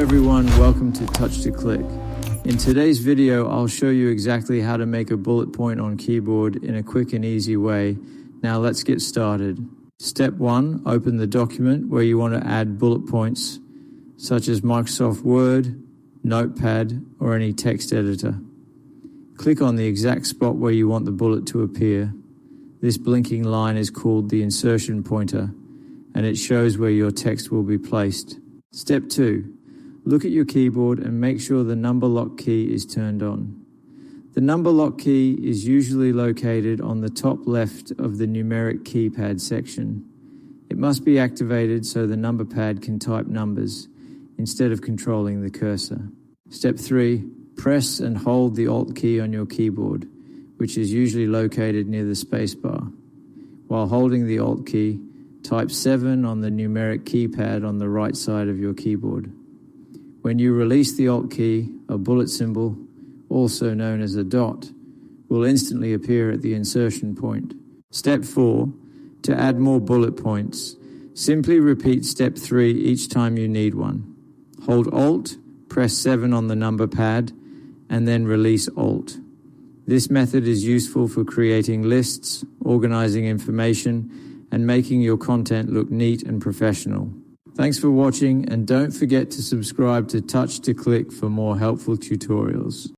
everyone, welcome to Touch to Click. In today's video, I'll show you exactly how to make a bullet point on keyboard in a quick and easy way. Now let's get started. Step 1, open the document where you want to add bullet points, such as Microsoft Word, Notepad, or any text editor. Click on the exact spot where you want the bullet to appear. This blinking line is called the insertion pointer, and it shows where your text will be placed. Step 2. Look at your keyboard and make sure the number lock key is turned on. The number lock key is usually located on the top left of the numeric keypad section. It must be activated so the number pad can type numbers instead of controlling the cursor. Step 3. Press and hold the Alt key on your keyboard, which is usually located near the spacebar. While holding the Alt key, type 7 on the numeric keypad on the right side of your keyboard. When you release the Alt key, a bullet symbol, also known as a dot, will instantly appear at the insertion point. Step 4. To add more bullet points, simply repeat Step 3 each time you need one. Hold Alt, press 7 on the number pad, and then release Alt. This method is useful for creating lists, organizing information, and making your content look neat and professional. Thanks for watching, and don't forget to subscribe to Touch to Click for more helpful tutorials.